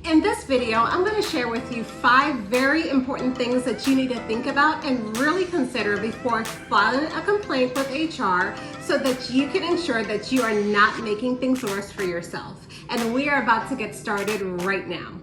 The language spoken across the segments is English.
In this video, I'm going to share with you 5 very important things that you need to think about and really consider before filing a complaint with HR so that you can ensure that you are not making things worse for yourself. And we are about to get started right now.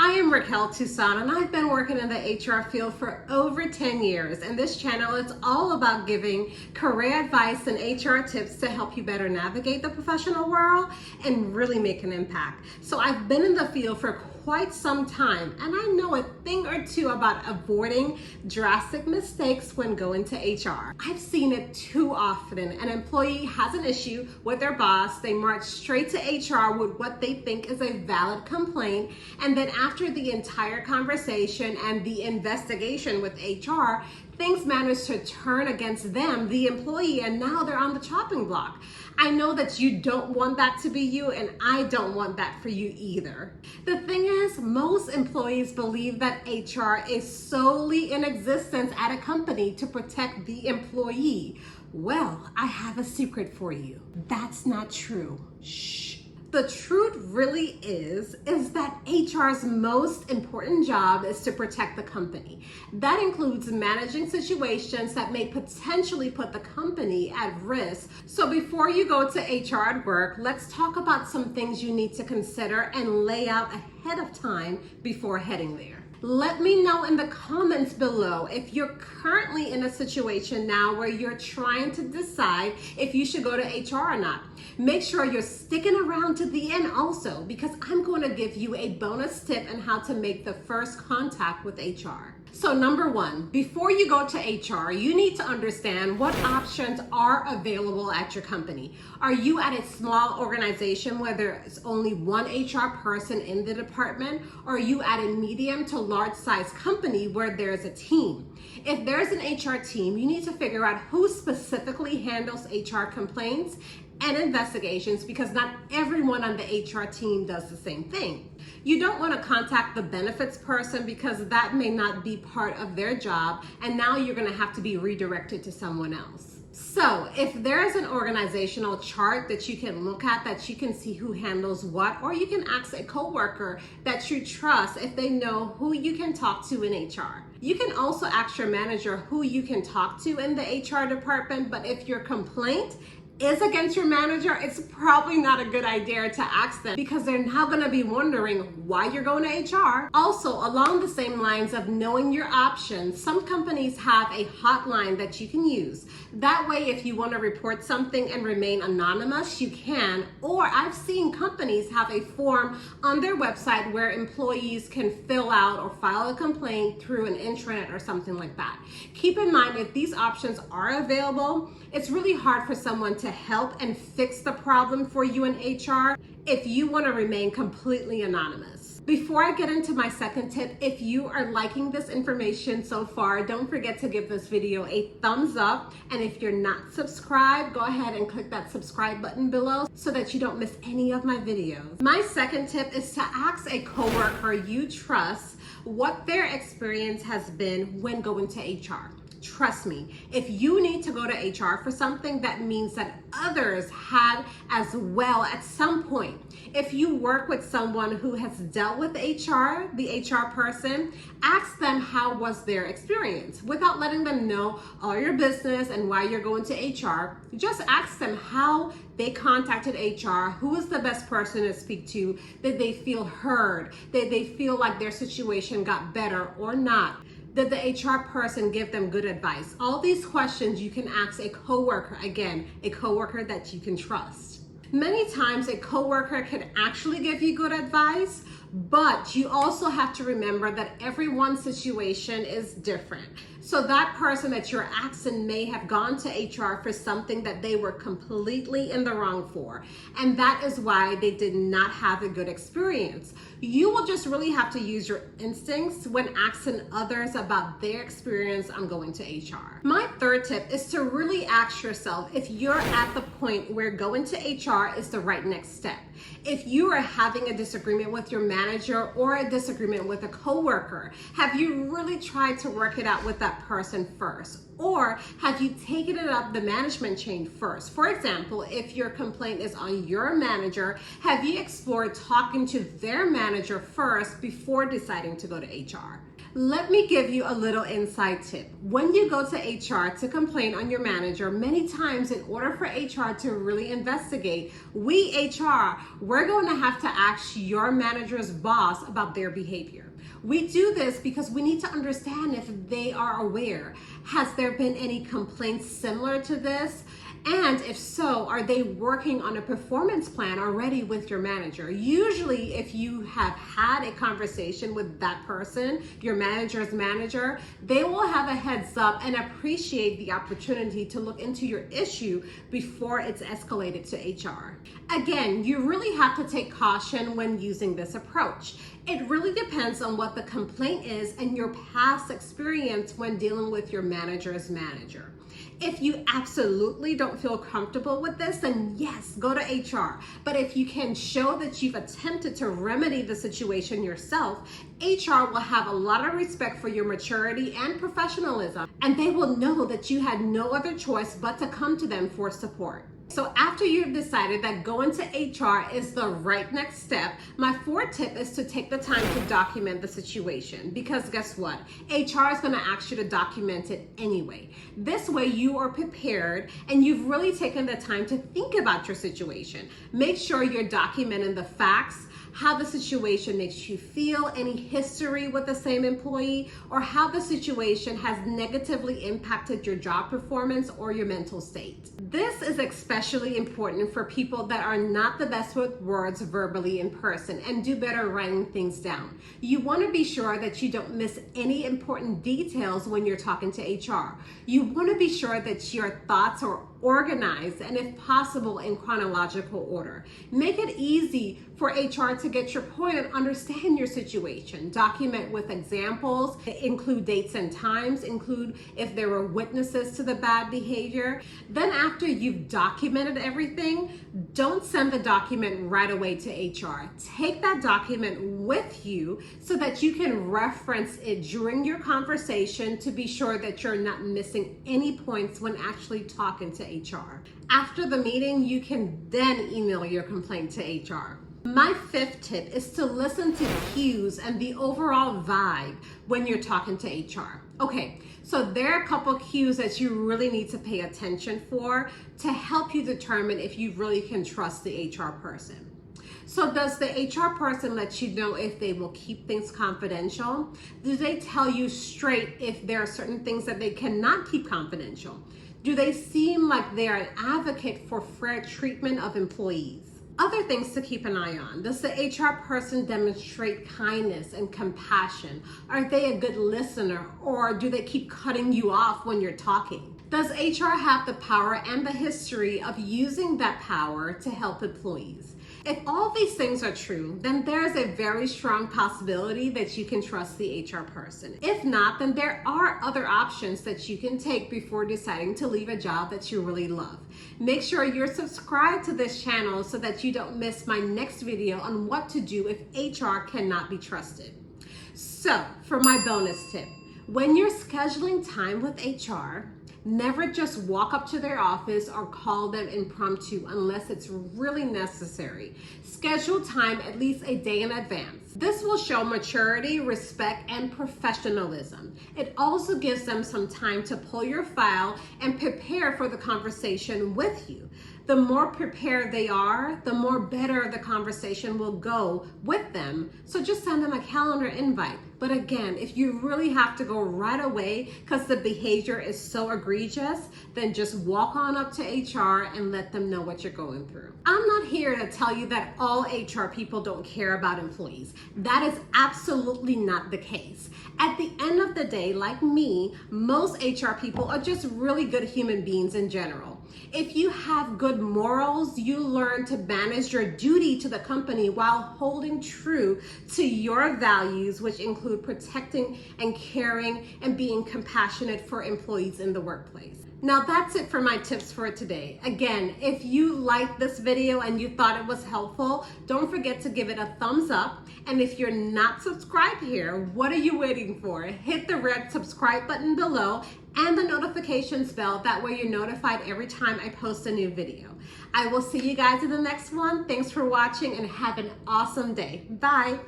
I am Raquel Toussaint, and I've been working in the HR field for over 10 years. And this channel is all about giving career advice and HR tips to help you better navigate the professional world and really make an impact. So I've been in the field for quite some time, and I know a thing or two about avoiding drastic mistakes when going to HR. I've seen it too often. An employee has an issue with their boss, they march straight to HR with what they think is a valid complaint, and then after the entire conversation and the investigation with HR, things manage to turn against them, the employee, and now they're on the chopping block. I know that you don't want that to be you, and I don't want that for you either. The thing is, most employees believe that HR is solely in existence at a company to protect the employee. Well, I have a secret for you. That's not true. Shh. The truth really is that HR's most important job is to protect the company. That includes managing situations that may potentially put the company at risk. So before you go to HR at work, let's talk about some things you need to consider and lay out ahead of time before heading there. Let me know in the comments below if you're currently in a situation now where you're trying to decide if you should go to HR or not. Make sure you're sticking around to the end also, because I'm going to give you a bonus tip on how to make the first contact with HR. So number 1, before you go to HR, you need to understand what options are available at your company. Are you at a small organization where there's only one HR person in the department, or are you at a medium to large size company where there's a team? If there's an HR team, you need to figure out who specifically handles HR complaints and investigations, because not everyone on the HR team does the same thing. You don't want to contact the benefits person because that may not be part of their job, and now you're going to have to be redirected to someone else. So if there's an organizational chart that you can look at, that you can see who handles what, or you can ask a coworker that you trust if they know who you can talk to in HR. You can also ask your manager who you can talk to in the HR department, but if your complaint is against your manager, it's probably not a good idea to ask them, because they're now going to be wondering why you're going to HR. Also, along the same lines of knowing your options, some companies have a hotline that you can use. That way, if you want to report something and remain anonymous, you can. Or I've seen companies have a form on their website where employees can fill out or file a complaint through an intranet or something like that. Keep in mind, if these options are available, it's really hard for someone to help and fix the problem for you in HR if you want to remain completely anonymous. Before I get into my second tip, if you are liking this information so far, don't forget to give this video a thumbs up. And if you're not subscribed, go ahead and click that subscribe button below so that you don't miss any of my videos. My second tip is to ask a coworker you trust what their experience has been when going to HR. Trust me, if you need to go to HR for something, that means that others had as well at some point. If you work with someone who has dealt with HR, the HR person, ask them how was their experience without letting them know all your business and why you're going to HR. Just ask them how they contacted HR, who is the best person to speak to, did they feel heard, did they feel like their situation got better or not? Did the HR person give them good advice? All these questions you can ask a coworker, again, a coworker that you can trust. Many times a coworker can actually give you good advice, but you also have to remember that everyone's situation is different. So that person that you're asking may have gone to HR for something that they were completely in the wrong for. And that is why they did not have a good experience. You will just really have to use your instincts when asking others about their experience on going to HR. My third tip is to really ask yourself if you're at the point where going to HR HR is the right next step. If you are having a disagreement with your manager or a disagreement with a coworker, have you really tried to work it out with that person first? Or have you taken it up the management chain first? For example, if your complaint is on your manager, have you explored talking to their manager first before deciding to go to HR? Let me give you a little inside tip. When you go to HR to complain on your manager, many times in order for HR to really investigate, we're going to have to ask your manager's boss about their behavior. We do this because we need to understand if they are aware. Has there been any complaints similar to this? And if so, are they working on a performance plan already with your manager? Usually, if you have had a conversation with that person, your manager's manager, they will have a heads up and appreciate the opportunity to look into your issue before it's escalated to HR. Again, you really have to take caution when using this approach. It really depends on what the complaint is and your past experience when dealing with your manager's manager. If you absolutely don't feel comfortable with this, then yes, go to HR. But if you can show that you've attempted to remedy the situation yourself, HR will have a lot of respect for your maturity and professionalism, and they will know that you had no other choice but to come to them for support. So after you've decided that going to HR is the right next step, my fourth tip is to take the time to document the situation, because guess what? HR is going to ask you to document it anyway. This way you are prepared and you've really taken the time to think about your situation. Make sure you're documenting the facts, how the situation makes you feel, any history with the same employee, or how the situation has negatively impacted your job performance or your mental state. This is especially important for people that are not the best with words verbally in person and do better writing things down. You want to be sure that you don't miss any important details when you're talking to HR. You want to be sure that your thoughts are organized and if possible in chronological order. Make it easy for HR to get your point and understand your situation. Document with examples, include dates and times, include if there were witnesses to the bad behavior. Then after you've documented everything, don't send the document right away to HR. Take that document with you so that you can reference it during your conversation to be sure that you're not missing any points when actually talking to HR. After the meeting, you can then email your complaint to HR. My fifth tip is to listen to cues and the overall vibe when you're talking to HR. Okay, so there are a couple cues that you really need to pay attention for to help you determine if you really can trust the HR person. So does the HR person let you know if they will keep things confidential? Do they tell you straight if there are certain things that they cannot keep confidential? Do they seem like they're an advocate for fair treatment of employees? Other things to keep an eye on. Does the HR person demonstrate kindness and compassion? Are they a good listener, or do they keep cutting you off when you're talking? Does HR have the power and the history of using that power to help employees? If all these things are true, then there's a very strong possibility that you can trust the HR person. If not, then there are other options that you can take before deciding to leave a job that you really love. Make sure you're subscribed to this channel so that you don't miss my next video on what to do if HR cannot be trusted. So, for my bonus tip, when you're scheduling time with HR, never just walk up to their office or call them impromptu unless it's really necessary. Schedule time at least a day in advance. This will show maturity, respect, and professionalism. It also gives them some time to pull your file and prepare for the conversation with you. The more prepared they are, the more better the conversation will go with them. So just send them a calendar invite. But again, if you really have to go right away because the behavior is so egregious, then just walk on up to HR and let them know what you're going through. I'm not here to tell you that all HR people don't care about employees. That is absolutely not the case. At the end of the day, like me, most HR people are just really good human beings in general. If you have good morals, you learn to manage your duty to the company while holding true to your values, which include protecting and caring and being compassionate for employees in the workplace. Now that's it for my tips for today. Again, if you liked this video and you thought it was helpful, don't forget to give it a thumbs up. And if you're not subscribed here, what are you waiting for? Hit the red subscribe button below and the notifications bell. That way you're notified every time I post a new video. I will see you guys in the next one. Thanks for watching and have an awesome day. Bye.